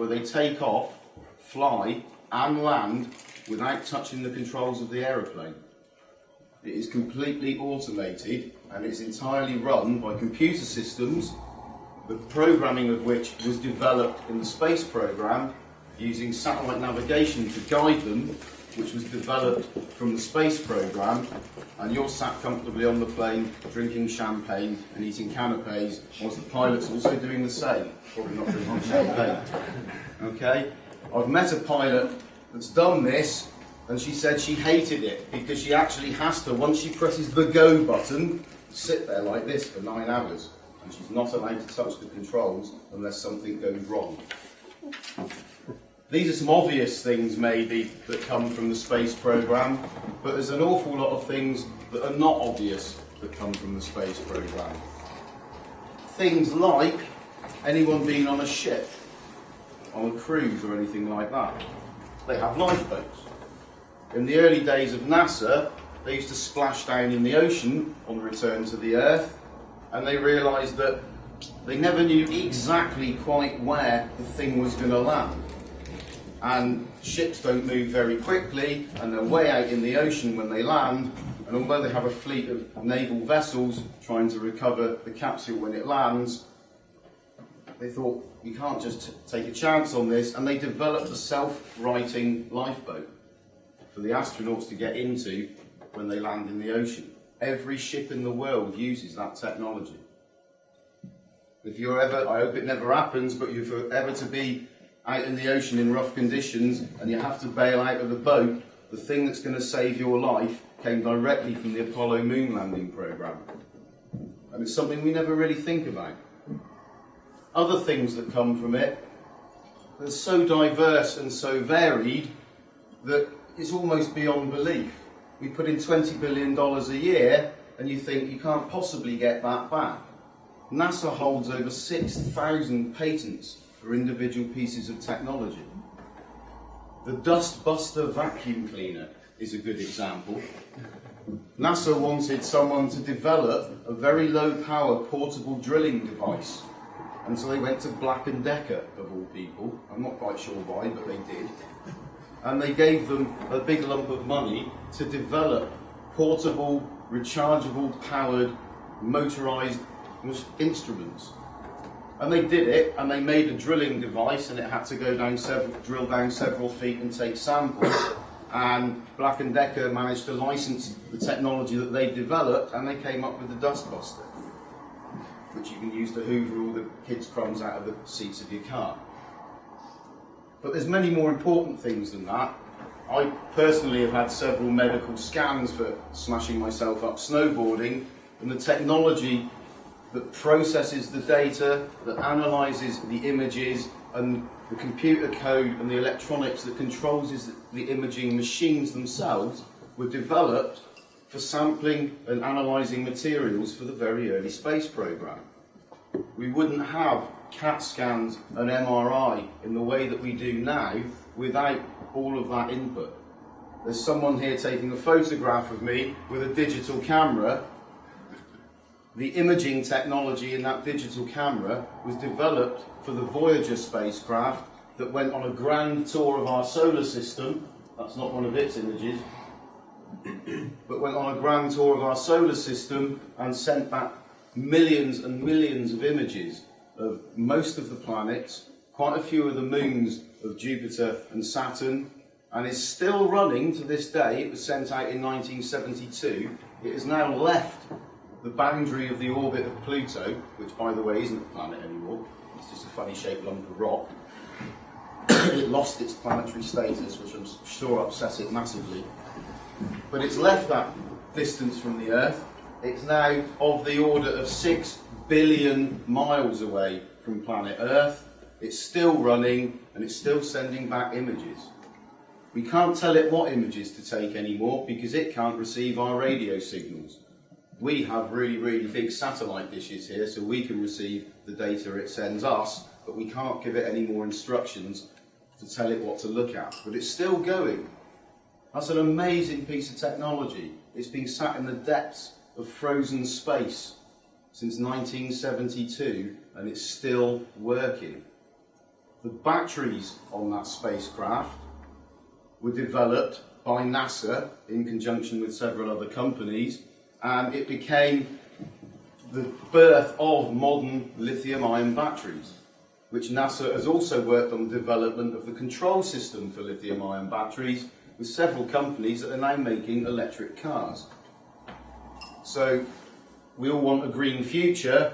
where they take off, fly and land without touching the controls of the aeroplane. It is completely automated and it's entirely run by computer systems, the programming of which was developed in the space program using satellite navigation to guide them, which was developed from the space program, and you're sat comfortably on the plane drinking champagne and eating canapes, whilst the pilot's also doing the same, probably not drinking champagne. Okay? I've met a pilot that's done this, and she said she hated it because she actually has to, once she presses the go button, sit there like this for 9 hours, and she's not allowed to touch the controls unless something goes wrong. These are some obvious things maybe that come from the space program, but there's an awful lot of things that are not obvious that come from the space program. Things like anyone being on a ship, on a cruise or anything like that. They have lifeboats. In the early days of NASA, they used to splash down in the ocean on the return to the Earth, and they realised that they never knew exactly quite where the thing was going to land. And ships don't move very quickly, and they're way out in the ocean when they land, and although they have a fleet of naval vessels trying to recover the capsule when it lands, they thought, we can't just take a chance on this, and they developed a self-righting lifeboat for the astronauts to get into when they land in the ocean. Every ship in the world uses that technology. If you're ever, I hope it never happens, but if you're ever to be out in the ocean in rough conditions and you have to bail out of the boat, the thing that's going to save your life came directly from the Apollo moon landing program. And it's something we never really think about. Other things that come from it, they're so diverse and so varied that it's almost beyond belief. We put in $20 billion a year and you think you can't possibly get that back. NASA holds over 6,000 patents for individual pieces of technology. The Dust Buster vacuum cleaner is a good example. NASA wanted someone to develop a very low power portable drilling device, and so they went to Black & Decker of all people. I'm not quite sure why, but they did. And they gave them a big lump of money to develop portable, rechargeable powered, motorized instruments. And they did it, and they made a drilling device, and it had to go down drill down several feet and take samples. And Black & Decker managed to license the technology that they developed, and they came up with the Dust Buster, which you can use to hoover all the kids' crumbs out of the seats of your car. But there's many more important things than that. I personally have had several medical scans for smashing myself up snowboarding, and the technology that processes the data, that analyses the images, and the computer code and the electronics that controls the imaging machines themselves were developed for sampling and analysing materials for the very early space program. We wouldn't have CAT scans and MRI in the way that we do now without all of that input. There's someone here taking a photograph of me with a digital camera. The imaging technology in that digital camera was developed for the Voyager spacecraft that went on a grand tour of our solar system. That's not one of its images, but went on a grand tour of our solar system and sent back millions and millions of images of most of the planets, quite a few of the moons of Jupiter and Saturn, and is still running to this day. It was sent out in 1972. It has now left the boundary of the orbit of Pluto, which by the way isn't a planet anymore, it's just a funny shaped lump of rock. It lost its planetary status, which I'm sure upset it massively. But it's left that distance from the Earth. It's now of the order of 6 billion miles away from planet Earth. It's still running and it's still sending back images. We can't tell it what images to take anymore because it can't receive our radio signals. We have really, really big satellite dishes here, so we can receive the data it sends us, but we can't give it any more instructions to tell it what to look at. But it's still going. That's an amazing piece of technology. It's been sat in the depths of frozen space since 1972, and it's still working. The batteries on that spacecraft were developed by NASA in conjunction with several other companies, and it became the birth of modern lithium-ion batteries, which NASA has also worked on the development of the control system for lithium-ion batteries with several companies that are now making electric cars. So we all want a green future.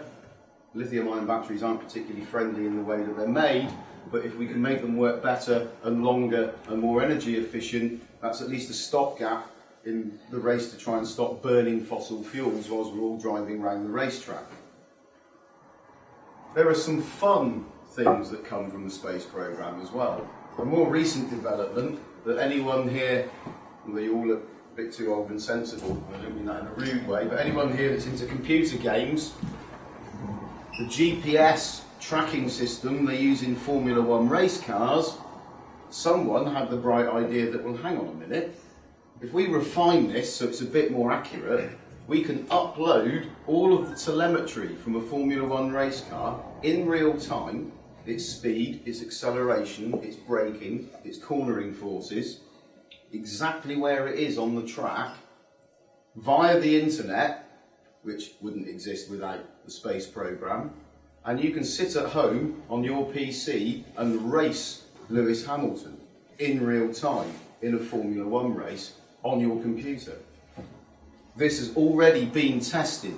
Lithium-ion batteries aren't particularly friendly in the way that they're made, but if we can make them work better and longer and more energy efficient, that's at least a stopgap in the race to try and stop burning fossil fuels whilst we're all driving around the racetrack. There are some fun things that come from the space program as well. A more recent development that anyone here, although you all look a bit too old and sensible, I don't mean that in a rude way, but anyone here that's into computer games, the GPS tracking system they use in Formula One race cars, someone had the bright idea that, well, hang on a minute, if we refine this so it's a bit more accurate, we can upload all of the telemetry from a Formula One race car in real time, its speed, its acceleration, its braking, its cornering forces, exactly where it is on the track, via the internet, which wouldn't exist without the space program, and you can sit at home on your PC and race Lewis Hamilton in real time in a Formula One race on your computer. This has already been tested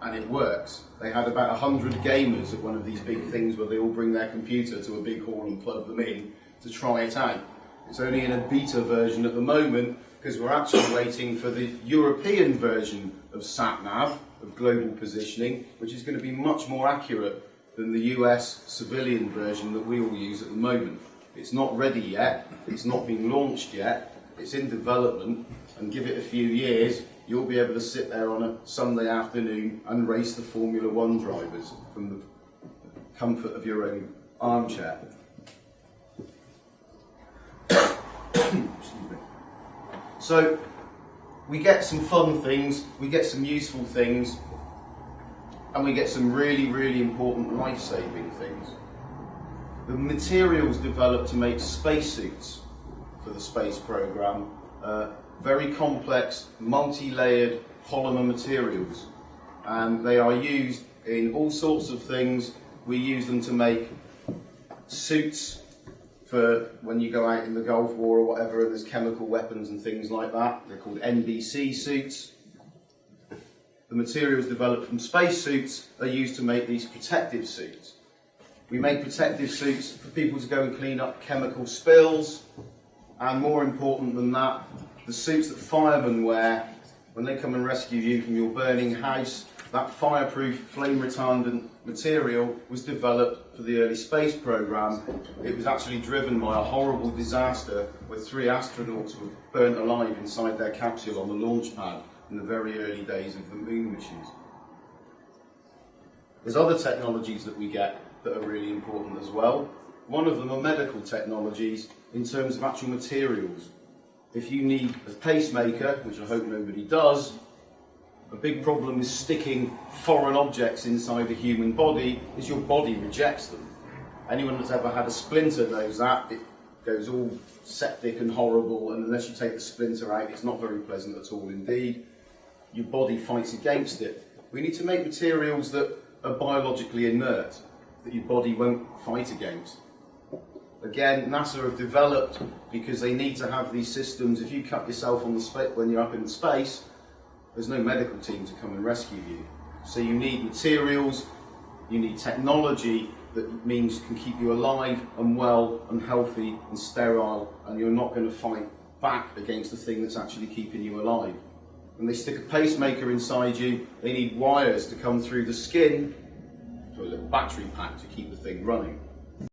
and it works. They had about 100 gamers at one of these big things where they all bring their computer to a big hall and plug them in to try it out. It's only in a beta version at the moment because we're actually waiting for the European version of SatNav, of global positioning, which is going to be much more accurate than the US civilian version that we all use at the moment. It's not ready yet, it's not been launched yet, it's in development, and give it a few years, you'll be able to sit there on a Sunday afternoon and race the Formula One drivers from the comfort of your own armchair. Excuse me. So, we get some fun things, we get some useful things, and we get some really, really important life-saving things. The materials developed to make spacesuits for the space program are very complex, multi-layered polymer materials, and they are used in all sorts of things. We use them to make suits for when you go out in the Gulf War or whatever, and there's chemical weapons and things like that. They're called NBC suits. The materials developed from spacesuits are used to make these protective suits. We make protective suits for people to go and clean up chemical spills, and more important than that, the suits that firemen wear when they come and rescue you from your burning house. That fireproof, flame-retardant material was developed for the early space program. It was actually driven by a horrible disaster where 3 astronauts were burnt alive inside their capsule on the launch pad in the very early days of the moon missions. There's other technologies that we get that are really important as well. One of them are medical technologies in terms of actual materials. If you need a pacemaker, which I hope nobody does, a big problem is sticking foreign objects inside the human body is your body rejects them. Anyone that's ever had a splinter knows that. It goes all septic and horrible, and unless you take the splinter out, it's not very pleasant at all indeed. Your body fights against it. We need to make materials that are biologically inert, that your body won't fight against. Again, NASA have developed, because they need to have these systems. If you cut yourself on the when you're up in space, there's no medical team to come and rescue you. So you need materials, you need technology that means can keep you alive and well and healthy and sterile, and you're not going to fight back against the thing that's actually keeping you alive. When they stick a pacemaker inside you, they need wires to come through the skin to a little battery pack to keep the thing running.